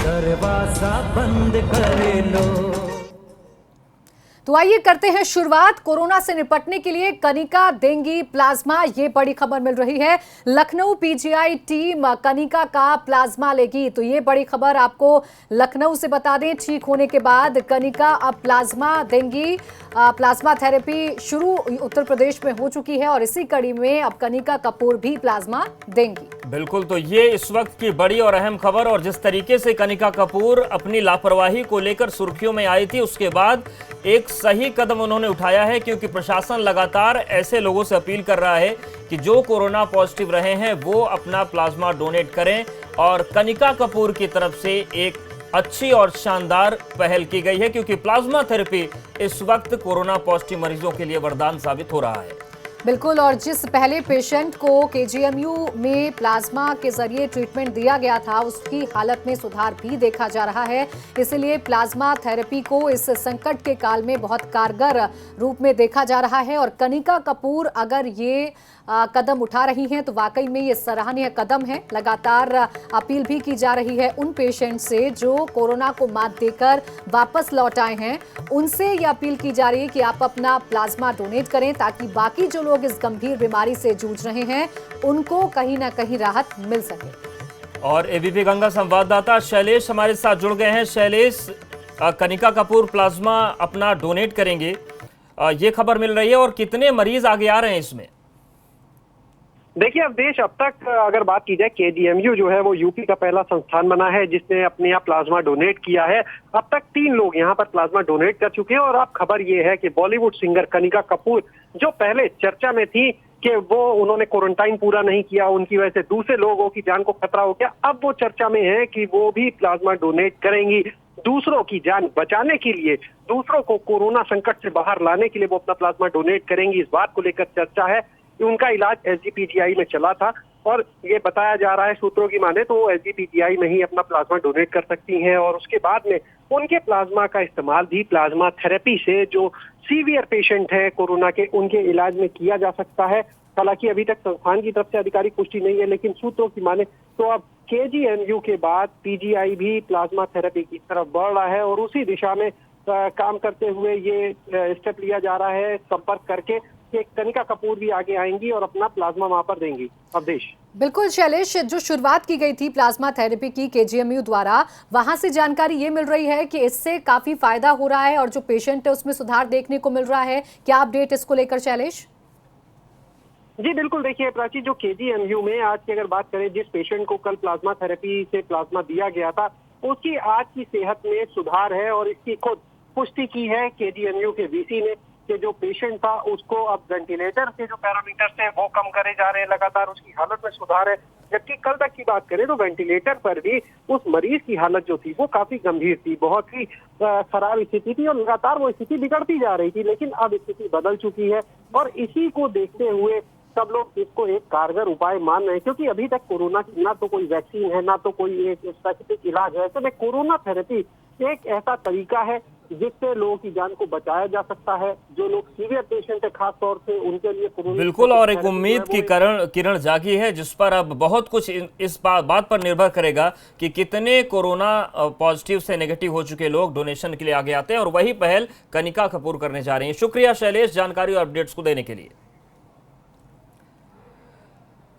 दरवाजा बंद कर लो। तो आइए करते हैं शुरुआत। कोरोना से निपटने के लिए कनिका देंगी प्लाज्मा, ये बड़ी खबर मिल रही है। लखनऊ पीजीआई टीम कनिका का प्लाज्मा लेगी। तो ये बड़ी खबर आपको लखनऊ से बता दें। ठीक होने के बाद कनिका अब प्लाज्मा देंगी। प्लाज्मा थेरेपी शुरू उत्तर प्रदेश में हो चुकी है और इसी कड़ी में अब कनिका कपूर भी प्लाज्मा देंगी। बिल्कुल, तो ये इस वक्त की बड़ी और अहम खबर। और जिस तरीके से कनिका कपूर अपनी लापरवाही को लेकर सुर्खियों में आई थी, उसके बाद एक सही कदम उन्होंने उठाया है, क्योंकि प्रशासन लगातार ऐसे लोगों से अपील कर रहा है कि जो कोरोना पॉजिटिव रहे हैं वो अपना प्लाज्मा डोनेट करें। और कनिका कपूर की तरफ से एक अच्छी और शानदार पहल की गई है, क्योंकि प्लाज्मा थेरेपी इस वक्त कोरोना पॉजिटिव मरीजों के लिए वरदान साबित हो रहा है। बिल्कुल, और जिस पहले पेशेंट को केजीएमयू में प्लाज्मा के जरिए ट्रीटमेंट दिया गया था, उसकी हालत में सुधार भी देखा जा रहा है। इसलिए प्लाज्मा थेरेपी को इस संकट के काल में बहुत कारगर रूप में देखा जा रहा है। और कनिका कपूर अगर ये कदम उठा रही हैं तो वाकई में ये सराहनीय कदम है। लगातार अपील भी की जा रही है उन पेशेंट से जो कोरोना को मात देकर वापस लौट आए हैं, उनसे ये अपील की जा रही है कि आप अपना प्लाज्मा डोनेट करें, ताकि बाकी जो लोग इस गंभीर बीमारी से जूझ रहे हैं उनको कहीं ना कहीं राहत मिल सके। और एबीपी गंगा संवाददाता शैलेश हमारे साथ जुड़ गए हैं। शैलेश, कनिका कपूर प्लाज्मा अपना डोनेट करेंगे, ये खबर मिल रही है, और कितने मरीज आगे आ रहे हैं इसमें? देखिए, अब देश अब तक अगर बात की जाए, केजीएमयू जो है वो यूपी का पहला संस्थान बना है जिसने अपने यहाँ प्लाज्मा डोनेट किया है। अब तक 3 लोग यहाँ पर प्लाज्मा डोनेट कर चुके हैं। और अब खबर ये है कि बॉलीवुड सिंगर कनिका कपूर, जो पहले चर्चा में थी कि वो उन्होंने क्वारंटाइन पूरा नहीं किया, उनकी वजह से दूसरे लोगों की जान को खतरा हो गया, अब वो चर्चा में है कि वो भी प्लाज्मा डोनेट करेंगी। दूसरों की जान बचाने के लिए, दूसरों को कोरोना संकट से बाहर लाने के लिए वो अपना प्लाज्मा डोनेट करेंगी। इस बात को लेकर चर्चा है। उनका इलाज एसजीपीजीआई में चला था और ये बताया जा रहा है, सूत्रों की माने तो वो एसजीपीजीआई में ही अपना प्लाज्मा डोनेट कर सकती हैं। और उसके बाद में उनके प्लाज्मा का इस्तेमाल भी प्लाज्मा थेरेपी से जो सीवियर पेशेंट है कोरोना के, उनके इलाज में किया जा सकता है। हालांकि अभी तक संस्थान की तरफ से आधिकारिक पुष्टि नहीं है, लेकिन सूत्रों की माने तो अब केजीएमयू के बाद पीजीआई भी प्लाज्मा थेरेपी की तरफ बढ़ रहा है और उसी दिशा में काम करते हुए ये स्टेप लिया जा रहा है, संपर्क करके कि कनिका कपूर भी आगे आएंगी और अपना प्लाज्मा वहां पर देंगी। अवधेश। बिल्कुल शैलेश, जो शुरुआत की गई थी प्लाज्मा थेरेपी की केजीएमयू द्वारा, वहां से जानकारी ये मिल रही है कि इससे काफी फायदा हो रहा है और जो पेशेंट है उसमें सुधार देखने को मिल रहा है। क्या अपडेट इसको लेकर शैलेश? जी बिल्कुल, देखिए प्राची, जो केजीएमयू में आज की अगर बात करें, जिस पेशेंट को कल प्लाज्मा थेरेपी से प्लाज्मा दिया गया था, उसकी आज की सेहत में सुधार है और इसकी खुद पुष्टि की है केजीएमयू के वीसी ने कि जो पेशेंट था उसको अब वेंटिलेटर के जो पैरामीटर्स है वो कम करे जा रहे हैं, लगातार उसकी हालत में सुधार है। जबकि कल तक की बात करें तो वेंटिलेटर पर भी उस मरीज की हालत जो थी वो काफी गंभीर थी, बहुत ही खराब स्थिति थी और लगातार वो स्थिति बिगड़ती जा रही थी। लेकिन अब स्थिति बदल चुकी है और इसी को देखते हुए सब लोग इसको एक कारगर उपाय मान रहे हैं, क्योंकि अभी तक कोरोना की ना तो कोई वैक्सीन है, ना तो कोई एक स्पेसिफिक इलाज है। ऐसे में कोरोना थेरेपी एक ऐसा तरीका है जिससे लोगों की जान को बचाया जा सकता है। जो लोग सीवियर पेशेंट है खास तौर से, उनके लिए कोरोना बिल्कुल, और एक उम्मीद की किरण जागी है, जिस पर अब बहुत कुछ इस बात पर निर्भर करेगा कि कितने कोरोना पॉजिटिव से नेगेटिव हो चुके लोग डोनेशन के लिए आगे आते हैं। और वही पहल कनिका कपूर करने जा रही है। शुक्रिया शैलेश, जानकारी और अपडेट्स को देने के लिए।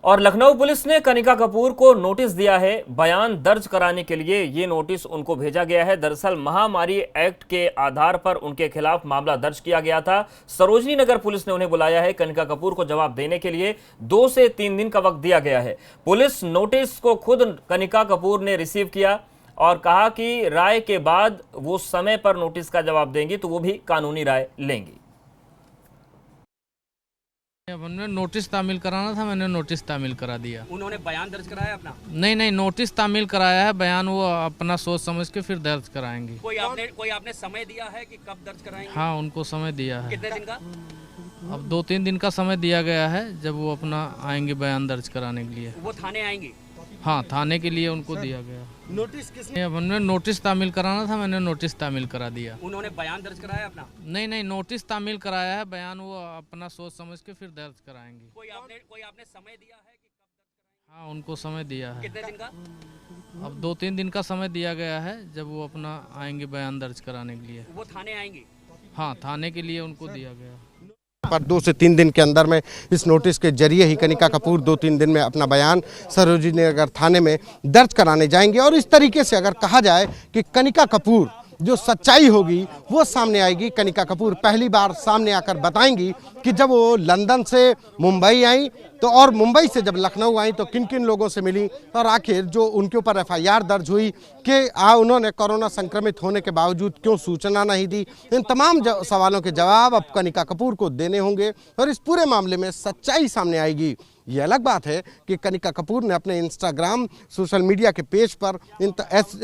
और लखनऊ पुलिस ने कनिका कपूर को नोटिस दिया है बयान दर्ज कराने के लिए। ये नोटिस उनको भेजा गया है। दरअसल महामारी एक्ट के आधार पर उनके खिलाफ मामला दर्ज किया गया था। सरोजनी नगर पुलिस ने उन्हें बुलाया है। कनिका कपूर को जवाब देने के लिए 2 से 3 दिन का वक्त दिया गया है। पुलिस नोटिस को खुद कनिका कपूर ने रिसीव किया और कहा कि राय के बाद वो समय पर नोटिस का जवाब देंगी, तो वो भी कानूनी राय लेंगी। अब हमने नोटिस तामील कराना था, मैंने नोटिस तामील करा दिया। उन्होंने बयान दर्ज कराया अपना? नहीं, नोटिस तामील कराया है, बयान वो अपना सोच समझ के फिर दर्ज कराएंगे। कोई आपने समय दिया है कि कब दर्ज कराएंगे? हाँ, उनको समय दिया है। कितने दिन का? अब 2-3 दिन का समय दिया गया है, जब वो अपना आएंगे बयान दर्ज कराने के लिए। वो थाने आएंगे? हाँ, थाने के लिए उनको दिया गया। नोटिस किसने? अब हमने नोटिस तामील कराना था, मैंने नोटिस तामील करा दिया। उन्होंने बयान दर्ज कराया अपना? नहीं, नोटिस तामील कराया है, बयान वो अपना सोच समझ के फिर दर्ज कराएंगे। कोई आपने समय दिया है कि हाँ, उनको समय दिया है। कितने दिन का? अब 2-3 दिन का समय दिया गया है, जब वो अपना आएंगे बयान दर्ज कराने के लिए। वो थाने आएंगे? हाँ, थाने के लिए उनको दिया गया। पर 2 से 3 दिन के अंदर में इस नोटिस के जरिए ही कनिका कपूर 2-3 दिन में अपना बयान सरोजिनी नगर थाने में दर्ज कराने जाएंगे। और इस तरीके से अगर कहा जाए कि कनिका कपूर जो सच्चाई होगी वो सामने आएगी। कनिका कपूर पहली बार सामने आकर बताएंगी कि जब वो लंदन से मुंबई आई तो और मुंबई से जब लखनऊ आई तो किन किन लोगों से मिली और आखिर जो उनके ऊपर एफआईआर दर्ज हुई कि उन्होंने कोरोना संक्रमित होने के बावजूद क्यों सूचना नहीं दी। इन तमाम सवालों के जवाब अब कनिका कपूर को देने होंगे और इस पूरे मामले में सच्चाई सामने आएगी। ये अलग बात है कि कनिका कपूर ने अपने इंस्टाग्राम सोशल मीडिया के पेज पर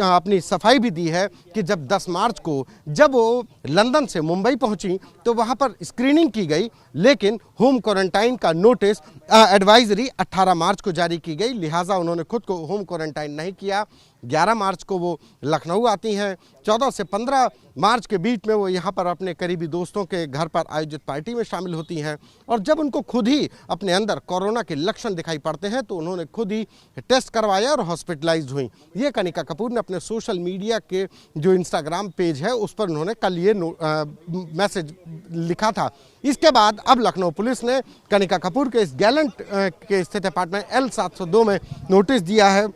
अपनी सफाई भी दी है कि जब 10 मार्च को जब वो लंदन से मुंबई पहुंची तो वहां पर स्क्रीनिंग की गई, लेकिन होम क्वारंटाइन का नोटिस एडवाइजरी 18 मार्च को जारी की गई, लिहाजा उन्होंने खुद को होम क्वारंटाइन नहीं किया। 11 मार्च को वो लखनऊ आती हैं, 14 से 15 मार्च के बीच में वो यहाँ पर अपने करीबी दोस्तों के घर पर आयोजित पार्टी में शामिल होती हैं और जब उनको खुद ही अपने अंदर कोरोना के लक्षण दिखाई पड़ते हैं तो उन्होंने खुद ही टेस्ट करवाया और हॉस्पिटलाइज्ड हुई। ये कनिका कपूर ने अपने सोशल मीडिया के जो इंस्टाग्राम पेज है उस पर उन्होंने कल ये मैसेज लिखा था। इसके बाद अब लखनऊ पुलिस ने कनिका कपूर के इस गैलेंट के स्थित अपार्टमेंट L702 में नोटिस दिया है।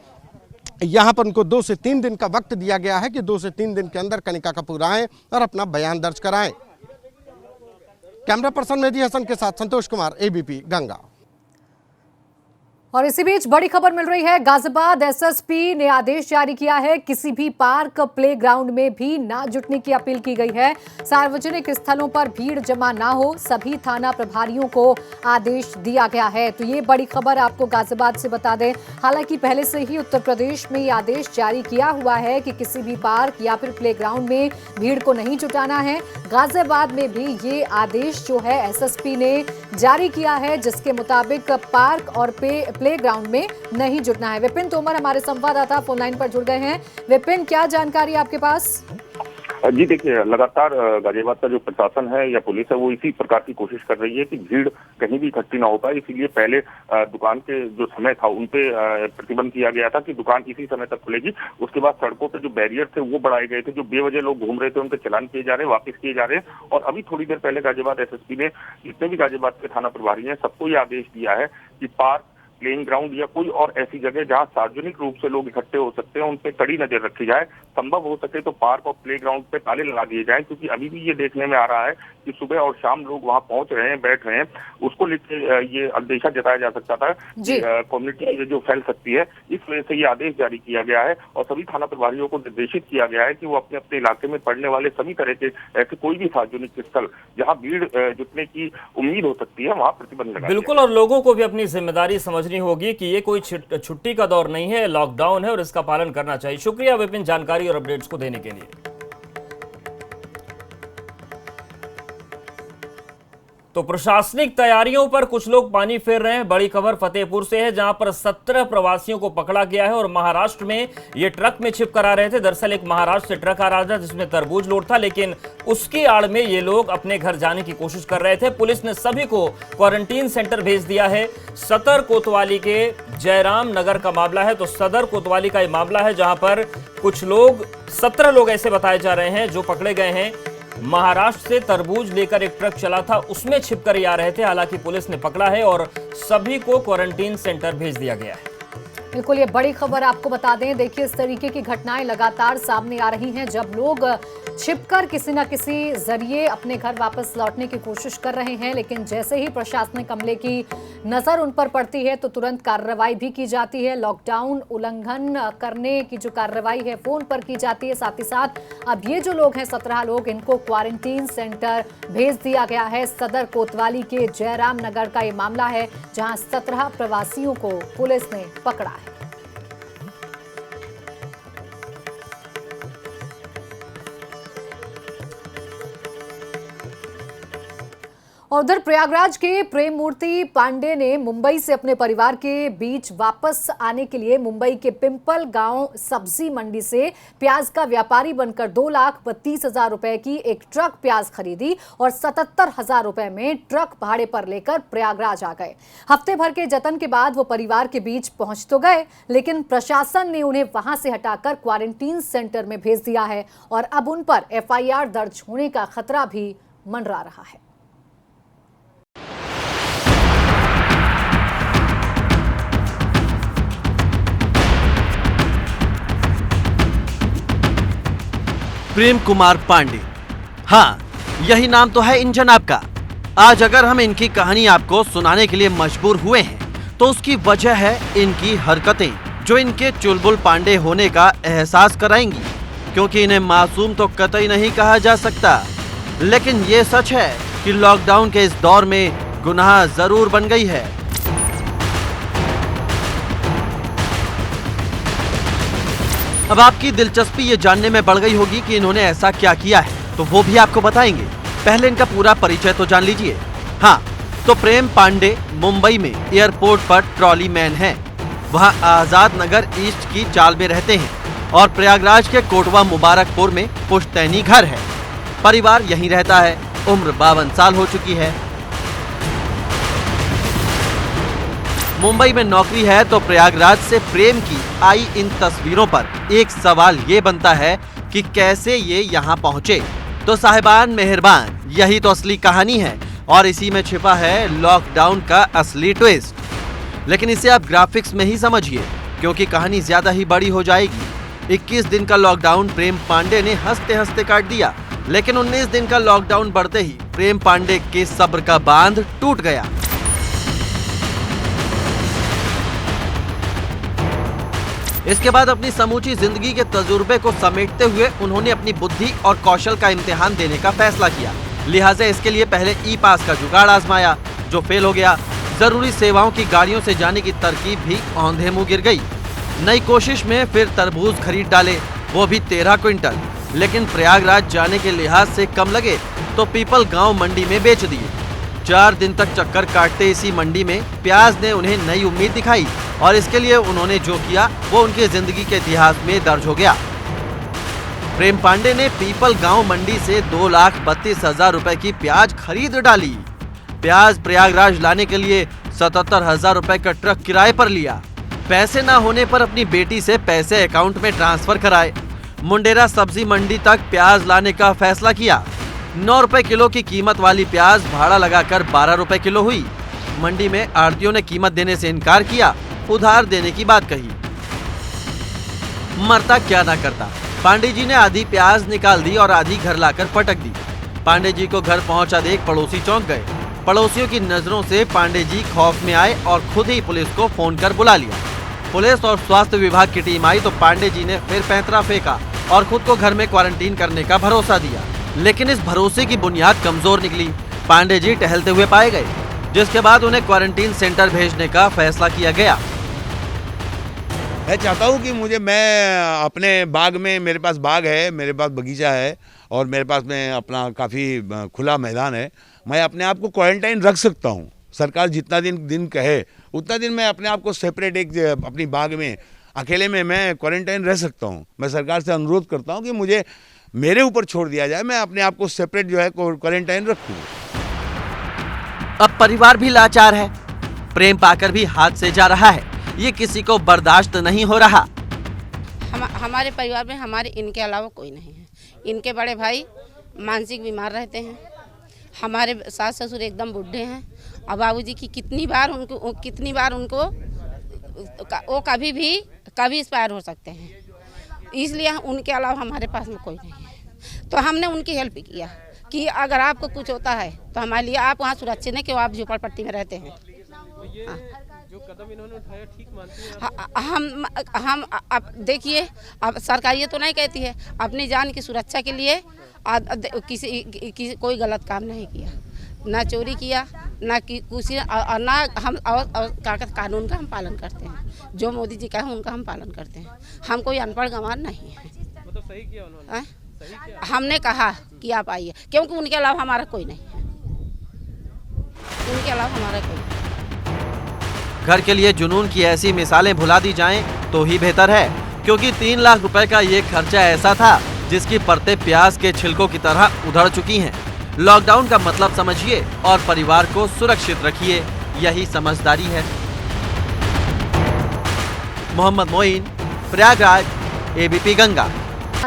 यहाँ पर उनको 2 से 3 दिन का वक्त दिया गया है कि 2 से 3 दिन के अंदर कनिका कपूर आएं और अपना बयान दर्ज कराएं। कैमरा पर्सन मेहदी हसन के साथ संतोष कुमार, ABP गंगा। और इसी बीच बड़ी खबर मिल रही है, गाजियाबाद एसएसपी ने आदेश जारी किया है, किसी भी पार्क प्लेग्राउंड में भी ना जुटने की अपील की गई है। सार्वजनिक स्थलों पर भीड़ जमा ना हो, सभी थाना प्रभारियों को आदेश दिया गया है। तो ये बड़ी खबर आपको गाजियाबाद से बता दें। हालांकि पहले से ही उत्तर प्रदेश में ये आदेश जारी किया हुआ है कि किसी भी पार्क या फिर प्लेग्राउंड में भीड़ को नहीं जुटाना है। गाजियाबाद में भी ये आदेश जो है एसएसपी ने जारी किया है, जिसके मुताबिक पार्क और प्लेग्राउंड में नहीं जुटना है। विपिन तोमर हमारे संवाददाता फोन लाइन पर जुड़ गए हैं। विपिन, क्या जानकारी आपके पास? जी देखिए, लगातार गाजियाबाद का जो प्रशासन है या पुलिस है वो इसी प्रकार की कोशिश कर रही है कि भीड़ कहीं भी इकट्ठी ना हो पाए। इसीलिए पहले दुकान के जो समय था उन पे प्रतिबंध किया गया था कि दुकान इसी समय तक खुलेगी। उसके बाद सड़कों पे जो बैरियर थे वो बढ़ाए गए थे, जो बेवजह लोग घूम रहे थे उनके चालान किए जा रहे हैं, वापस किए जा रहे हैं। और अभी थोड़ी देर पहले गाजियाबाद एसएसपी ने जितने भी गाजियाबाद के थाना प्रभारी हैं सबको ये आदेश दिया है कि पार्क, प्लेइंग ग्राउंड या कोई और ऐसी जगह जहां सार्वजनिक रूप से लोग इकट्ठे हो सकते हैं उन पे कड़ी नजर रखी जाए। संभव हो सके तो पार्क और प्ले ग्राउंड पे ताले लगा दिए जाएं, क्योंकि अभी भी ये देखने में आ रहा है कि सुबह और शाम लोग वहां पहुंच रहे हैं, बैठ रहे हैं। उसको लेकर ये अंदेशा जताया जा सकता था कि कम्युनिटी जो फैल सकती है, इस वजह से ये आदेश जारी किया गया है और सभी थाना प्रभारियों को निर्देशित किया गया है कि वो अपने अपने इलाके में पड़ने वाले सभी तरह के ऐसे कोई भी सार्वजनिक स्थल जहाँ भीड़ जुटने की उम्मीद हो सकती है वहाँ प्रतिबंध लगा। बिल्कुल, और लोगों को भी अपनी जिम्मेदारी समझनी होगी कि ये कोई छुट्टी का दौर नहीं है, लॉकडाउन है और इसका पालन करना चाहिए। शुक्रिया विपिन जानकारी और अपडेट्स को देने के लिए। तो प्रशासनिक तैयारियों पर कुछ लोग पानी फेर रहे हैं। बड़ी खबर फतेहपुर से है, जहां पर 17 प्रवासियों को पकड़ा गया है और महाराष्ट्र में ये ट्रक में छिप कर आ रहे थे। दरअसल एक महाराष्ट्र से ट्रक आ रहा था जिसमें तरबूज लोड था, लेकिन उसकी आड़ में ये लोग अपने घर जाने की कोशिश कर रहे थे। पुलिस ने सभी को क्वारंटीन सेंटर भेज दिया है। सदर कोतवाली के जयराम नगर का मामला है। तो सदर कोतवाली का ये मामला है जहां पर कुछ लोग 17 लोग ऐसे बताए जा रहे हैं जो पकड़े गए हैं। महाराष्ट्र से तरबूज लेकर एक ट्रक चला था, उसमें छिपकर ही आ रहे थे। हालांकि पुलिस ने पकड़ा है और सभी को क्वारंटीन सेंटर भेज दिया गया है। बिल्कुल, ये बड़ी खबर आपको बता दें। देखिए, इस तरीके की घटनाएं लगातार सामने आ रही हैं, जब लोग छिपकर किसी न किसी जरिए अपने घर वापस लौटने की कोशिश कर रहे हैं। लेकिन जैसे ही प्रशासनिक अमले की नजर उन पर पड़ती है तो तुरंत कार्रवाई भी की जाती है। लॉकडाउन उल्लंघन करने की जो कार्रवाई है फोन पर की जाती है। साथ ही साथ अब ये जो लोग हैं 17 लोग, इनको क्वारंटीन सेंटर भेज दिया गया है। सदर कोतवाली के जयराम नगर का ये मामला है, जहां 17 प्रवासियों को पुलिस ने पकड़ा है। और उधर प्रयागराज के प्रेम मूर्ति पांडे ने मुंबई से अपने परिवार के बीच वापस आने के लिए मुंबई के पिंपल गांव सब्जी मंडी से प्याज का व्यापारी बनकर 2,32,000 रुपए की एक ट्रक प्याज खरीदी और 77,000 रुपए में ट्रक भाड़े पर लेकर प्रयागराज आ गए। हफ्ते भर के जतन के बाद वो परिवार के बीच पहुंच तो गए, लेकिन प्रशासन ने उन्हें वहां से हटाकर क्वारंटीन सेंटर में भेज दिया है और अब उन पर FIR दर्ज होने का खतरा भी मंडरा रहा है। प्रेम कुमार पांडे, हाँ यही नाम तो है इन जनाब का। आज अगर हम इनकी कहानी आपको सुनाने के लिए मजबूर हुए हैं तो उसकी वजह है इनकी हरकतें, जो इनके चुलबुल पांडे होने का एहसास कराएंगी। क्योंकि इन्हें मासूम तो कतई नहीं कहा जा सकता, लेकिन ये सच है कि लॉकडाउन के इस दौर में गुनाह जरूर बन गई है। अब आपकी दिलचस्पी ये जानने में बढ़ गई होगी कि इन्होंने ऐसा क्या किया है, तो वो भी आपको बताएंगे। पहले इनका पूरा परिचय तो जान लीजिए। हाँ, तो प्रेम पांडे मुंबई में एयरपोर्ट पर ट्रॉली मैन हैं। वहाँ आजाद नगर ईस्ट की चाल में रहते हैं और प्रयागराज के कोटवा मुबारकपुर में पुश्तैनी घर है। परिवार यहीं रहता है। उम्र 52 साल हो चुकी है। मुंबई में नौकरी है तो प्रयागराज से प्रेम की आई इन तस्वीरों पर एक सवाल ये बनता है कि कैसे ये यहाँ पहुँचे। तो साहिबान मेहरबान, यही तो असली कहानी है और इसी में छिपा है लॉकडाउन का असली ट्विस्ट। लेकिन इसे आप ग्राफिक्स में ही समझिए, क्योंकि कहानी ज्यादा ही बड़ी हो जाएगी। 21 दिन का लॉकडाउन प्रेम पांडे ने हंसते हंसते काट दिया, लेकिन 19 दिन का लॉकडाउन बढ़ते ही प्रेम पांडे के सब्र का बांध टूट गया। इसके बाद अपनी समूची जिंदगी के तजुर्बे को समेटते हुए उन्होंने अपनी बुद्धि और कौशल का इम्तिहान देने का फैसला किया। लिहाजा इसके लिए पहले ई पास का जुगाड़ आजमाया, जो फेल हो गया। जरूरी सेवाओं की गाड़ियों से जाने की तरकीब भी औंधे मुंह गिर गई। नई कोशिश में फिर तरबूज खरीद डाले, वो भी 13 क्विंटल। लेकिन प्रयागराज जाने के लिहाज से कम लगे तो पीपल गांव मंडी में बेच दिए। 4 दिन तक चक्कर काटते इसी मंडी में प्याज ने उन्हें नई उम्मीद दिखाई और इसके लिए उन्होंने जो किया वो उनकी जिंदगी के इतिहास में दर्ज हो गया। प्रेम पांडे ने पीपल गांव मंडी से 2,32,000 रुपए की प्याज खरीद डाली। प्याज प्रयागराज लाने के लिए 77,000 रुपए का ट्रक किराए पर लिया। पैसे न होने पर अपनी बेटी से पैसे अकाउंट में ट्रांसफर कराए। मुंडेरा सब्जी मंडी तक प्याज लाने का फैसला किया। 9 रुपए किलो की कीमत वाली प्याज भाड़ा लगाकर 12 रुपए किलो हुई। मंडी में आढ़तियों ने कीमत देने से इनकार किया, उधार देने की बात कही। मरता क्या ना करता, पांडे जी ने आधी प्याज निकाल दी और आधी घर लाकर पटक दी। पांडे जी को घर पहुंचा देख पड़ोसी चौंक गए। पड़ोसियों की नजरों से पांडे जी खौफ में आए और खुद ही पुलिस को फोन कर बुला लिया। पुलिस और स्वास्थ्य विभाग की टीम आई तो पांडे जी ने फिर पैंतरा फेंका और खुद को घर में क्वारंटीन करने का भरोसा दिया। लेकिन इस भरोसे की बुनियाद कमजोर निकली। पांडे जी टहलते हुए पाए गए, जिसके बाद उन्हें क्वारंटीन सेंटर भेजने का फैसला किया गया। मैं चाहता हूँ कि मैं अपने बाग में, मेरे पास बाग है, मेरे पास बगीचा है और मेरे पास में अपना काफ़ी खुला मैदान है। मैं अपने आप को क्वारंटाइन रख सकता हूँ। सरकार जितना दिन कहे उतना दिन मैं अपने आप को सेपरेट एक अपनी बाग में अकेले में मैं क्वारंटाइन रह सकता हूँ। मैं सरकार से अनुरोध करता हूँ कि मुझे मेरे ऊपर छोड़ दिया जाए, मैं अपने आप को सेपरेट जो है क्वारंटाइन रखूँ। अब परिवार भी लाचार है। प्रेम पाकर भी हाथ से जा रहा है। ये किसी को बर्दाश्त नहीं हो रहा। हमारे परिवार में हमारे इनके अलावा कोई नहीं है। इनके बड़े भाई मानसिक बीमार रहते हैं। हमारे सास ससुर एकदम बूढ़े हैं और बाबूजी की कितनी बार उनको वो कभी एक्सपायर हो सकते हैं। इसलिए उनके अलावा हमारे पास में कोई नहीं है। तो हमने उनकी हेल्प किया कि अगर आपको कुछ होता है तो हमारे लिए आप वहाँ सुरक्षित नहीं, कि आप झोपड़पट्टी में रहते हैं। जो कदम इन्होंने उठाया ठीक मानती हैं? हम अब देखिए, अब सरकार ये तो नहीं कहती है, अपनी जान की सुरक्षा के लिए किसी कोई गलत काम नहीं किया, ना चोरी किया, ना कुछ, और ना हम कानून का हम पालन करते हैं। जो मोदी जी का है उनका हम पालन करते हैं। हम कोई अनपढ़ गंवार नहीं है। मतलब सही किया उन्होंने? हमने कहा कि आप आइए, क्योंकि उनके अलावा हमारा कोई नहीं है। इनके अलावा हमारा कोई नहीं। घर के लिए जुनून की ऐसी मिसालें भुला दी जाएं तो ही बेहतर है, क्योंकि 3 लाख रुपए का ये खर्चा ऐसा था जिसकी परतें प्याज के छिलकों की तरह उधड़ चुकी हैं। लॉकडाउन का मतलब समझिए और परिवार को सुरक्षित रखिए, यही समझदारी है। मोहम्मद मोइन, प्रयागराज, एबीपी गंगा।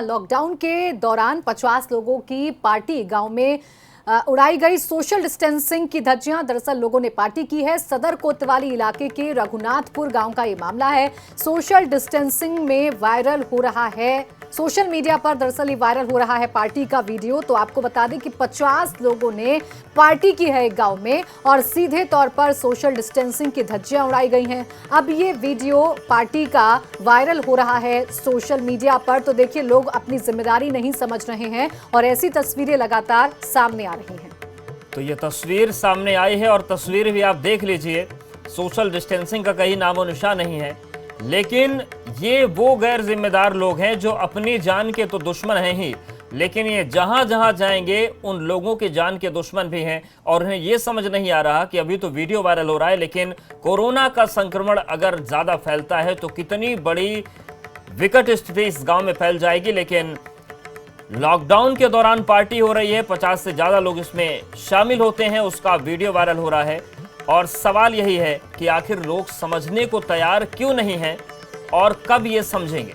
लॉकडाउन के दौरान 50 लोगों की पार्टी गांव में उड़ाई गई सोशल डिस्टेंसिंग की धज्जियां। दरअसल लोगों ने पार्टी की है। सदर कोतवाली इलाके के रघुनाथपुर गांव का ये मामला है। सोशल डिस्टेंसिंग में वायरल हो रहा है, सोशल मीडिया पर दरअसल ये वायरल हो रहा है पार्टी का वीडियो। तो आपको बता दें कि 50 लोगों ने पार्टी की है एक गांव में और सीधे तौर पर सोशल डिस्टेंसिंग की धज्जियां उड़ाई गई हैं। अब ये वीडियो पार्टी का वायरल हो रहा है सोशल मीडिया पर। तो देखिए, लोग अपनी जिम्मेदारी नहीं समझ रहे हैं और ऐसी तस्वीरें लगातार सामने आ रही हैं। तो ये तस्वीर सामने आई है और तस्वीर भी आप देख लीजिए, सोशल डिस्टेंसिंग का कहीं नामो निशान नहीं है। लेकिन ये वो गैर जिम्मेदार लोग हैं जो अपनी जान के तो दुश्मन हैं ही, लेकिन ये जहां जहां जाएंगे उन लोगों की जान के दुश्मन भी हैं। और उन्हें ये समझ नहीं आ रहा कि अभी तो वीडियो वायरल हो रहा है, लेकिन कोरोना का संक्रमण अगर ज्यादा फैलता है तो कितनी बड़ी विकट स्थिति इस गांव में फैल जाएगी। लेकिन लॉकडाउन के दौरान पार्टी हो रही है, 50 से ज्यादा लोग इसमें शामिल होते हैं, उसका वीडियो वायरल हो रहा है। और सवाल यही है कि आखिर लोग समझने को तैयार क्यों नहीं हैं और कब ये समझेंगे।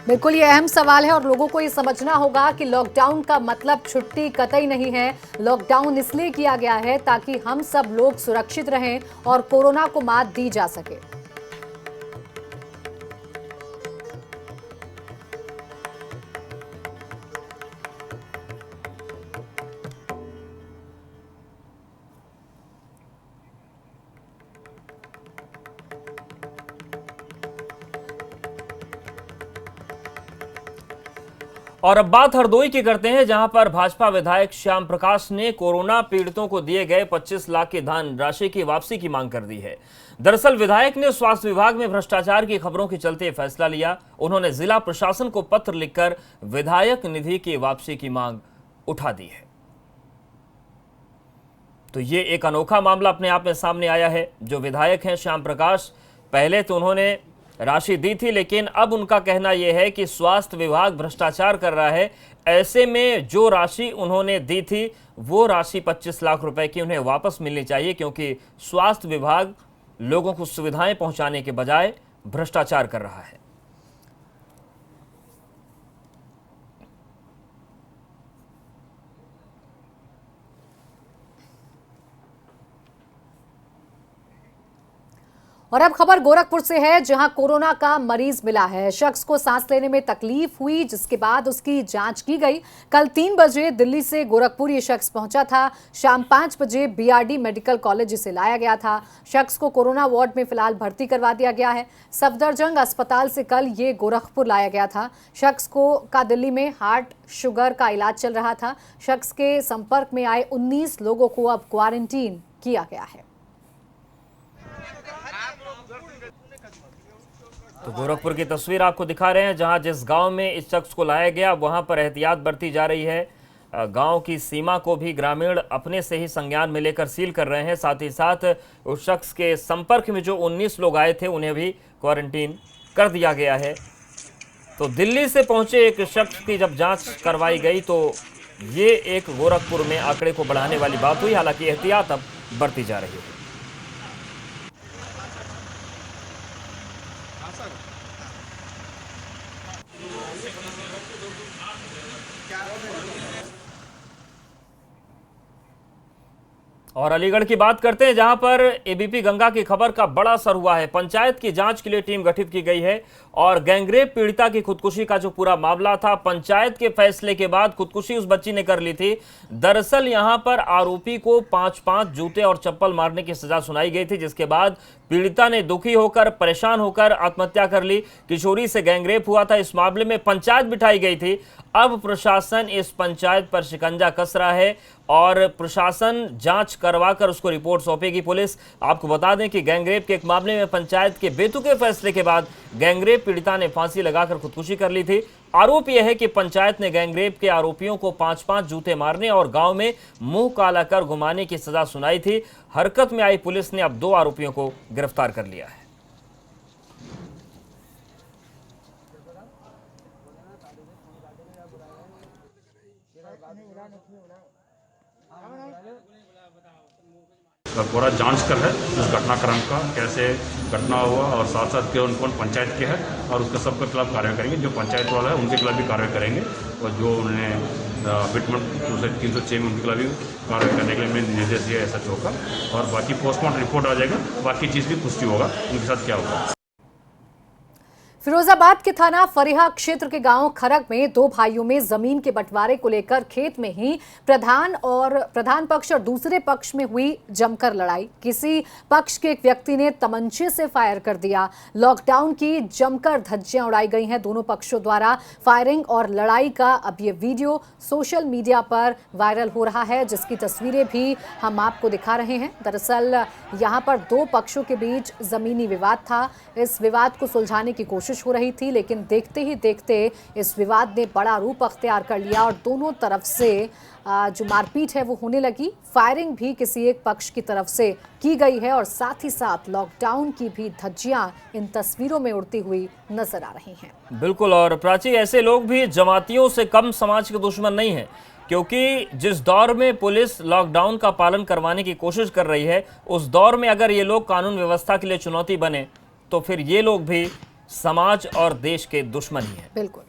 बिल्कुल, ये अहम सवाल है और लोगों को ये समझना होगा कि लॉकडाउन का मतलब छुट्टी कतई नहीं है। लॉकडाउन इसलिए किया गया है ताकि हम सब लोग सुरक्षित रहें और कोरोना को मात दी जा सके। और अब बात हरदोई की करते हैं, जहां पर भाजपा विधायक श्याम प्रकाश ने कोरोना पीड़ितों को दिए गए 25 लाख की धन राशि की वापसी की मांग कर दी है। दरअसल विधायक ने स्वास्थ्य विभाग में भ्रष्टाचार की खबरों के चलते फैसला लिया। उन्होंने जिला प्रशासन को पत्र लिखकर विधायक निधि की वापसी की मांग उठा दी है। तो ये एक अनोखा मामला अपने आप में सामने आया है। जो विधायक हैं श्याम प्रकाश, पहले तो उन्होंने राशि दी थी, लेकिन अब उनका कहना यह है कि स्वास्थ्य विभाग भ्रष्टाचार कर रहा है। ऐसे में जो राशि उन्होंने दी थी वो राशि 25 लाख रुपए की उन्हें वापस मिलनी चाहिए, क्योंकि स्वास्थ्य विभाग लोगों को सुविधाएं पहुंचाने के बजाय भ्रष्टाचार कर रहा है। और अब खबर गोरखपुर से है, जहां कोरोना का मरीज मिला है। शख्स को सांस लेने में तकलीफ हुई, जिसके बाद उसकी जांच की गई। कल 3 बजे दिल्ली से गोरखपुर ये शख्स पहुंचा था। शाम 5 बजे बीआरडी मेडिकल कॉलेज इसे लाया गया था। शख्स को कोरोना वार्ड में फिलहाल भर्ती करवा दिया गया है। सफदरजंग अस्पताल से कल ये गोरखपुर लाया गया था। शख्स का दिल्ली में हार्ट शुगर का इलाज चल रहा था। शख्स के संपर्क में आए 19 लोगों को अब क्वारंटीन किया गया है। तो गोरखपुर की तस्वीर आपको दिखा रहे हैं, जहां जिस गांव में इस शख्स को लाया गया वहां पर एहतियात बरती जा रही है। गांव की सीमा को भी ग्रामीण अपने से ही संज्ञान में लेकर सील कर रहे हैं। साथ ही साथ उस शख्स के संपर्क में जो 19 लोग आए थे उन्हें भी क्वारंटीन कर दिया गया है। तो दिल्ली से पहुंचे एक शख्स की जब जांच करवाई गई तो ये एक गोरखपुर में आंकड़े को बढ़ाने वाली बात हुई। हालांकि एहतियात अब बरती जा रही है। और अलीगढ़ की बात करते हैं, जहां पर एबीपी गंगा की खबर का बड़ा असर हुआ है। पंचायत की जांच के लिए टीम गठित की गई है और गैंगरेप पीड़िता की खुदकुशी का जो पूरा मामला था, पंचायत के फैसले के बाद खुदकुशी उस बच्ची ने कर ली थी। दरअसल यहां पर आरोपी को 5-5 जूते और चप्पल मारने की सजा सुनाई गई थी, जिसके बाद पीड़िता ने दुखी होकर, परेशान होकर आत्महत्या कर ली। किशोरी से गैंगरेप हुआ था। इस मामले में पंचायत बिठाई गई थी। अब प्रशासन इस पंचायत पर शिकंजा कस रहा है और प्रशासन जांच करवाकर उसको रिपोर्ट सौंपेगी पुलिस। आपको बता दें कि गैंगरेप के एक मामले में पंचायत के बेतुके फैसले के बाद गैंगरेप पीड़िता ने फांसी लगाकर खुदकुशी कर ली थी। आरोप यह है कि पंचायत ने गैंगरेप के आरोपियों को 5-5 जूते मारने और गांव में मुंह काला कर घुमाने की सजा सुनाई थी। हरकत में आई पुलिस ने अब 2 आरोपियों को गिरफ्तार कर लिया है। पूरा जांच कर है उस घटनाक्रम का, कैसे घटना हुआ और साथ साथ कौन कौन पंचायत के है और उसके सबके खिलाफ कार्रवाई करेंगे। जो पंचायत वाला है उनके खिलाफ भी कार्रवाई करेंगे और जो उन्होंने अबिटमेंट 306 में उनके खिलाफ भी कार्रवाई करने के लिए मैंने निर्देश दिया SHO का। और बाकी पोस्टमार्टम रिपोर्ट आ जाएगा, बाकी चीज़ भी पुष्टि होगा उनके साथ क्या होगा। फिरोजाबाद के थाना फरीहा क्षेत्र के गांव खरग में 2 भाइयों में जमीन के बंटवारे को लेकर खेत में ही प्रधान पक्ष और दूसरे पक्ष में हुई जमकर लड़ाई। किसी पक्ष के एक व्यक्ति ने तमंचे से फायर कर दिया। लॉकडाउन की जमकर धज्जियां उड़ाई गई हैं दोनों पक्षों द्वारा। फायरिंग और लड़ाई का अब ये वीडियो सोशल मीडिया पर वायरल हो रहा है, जिसकी तस्वीरें भी हम आपको दिखा रहे हैं। दरअसल यहाँ पर 2 पक्षों के बीच जमीनी विवाद था। इस विवाद को सुलझाने की कोशिश हो रही थी, लेकिन देखते ही देखते इस विवाद ने बड़ा रूप अख्तियार कर लिया और दोनों तरफ से जो मारपीट है वो होने लगी। फायरिंग भी किसी एक पक्ष की तरफ से की गई है और साथ ही साथ लॉकडाउन की भी धज्जियां इन तस्वीरों में उड़ती हुई नजर आ रही हैं। बिल्कुल, और प्राची, ऐसे लोग भी जमातियों से कम समाज के दुश्मन नहीं हैं, क्योंकि जिस दौर में पुलिस लॉकडाउन का पालन करवाने की कोशिश कर रही है, उस दौर में अगर ये लोग कानून व्यवस्था के लिए चुनौती बने तो फिर ये लोग भी समाज और देश के दुश्मन ही हैं। बिल्कुल।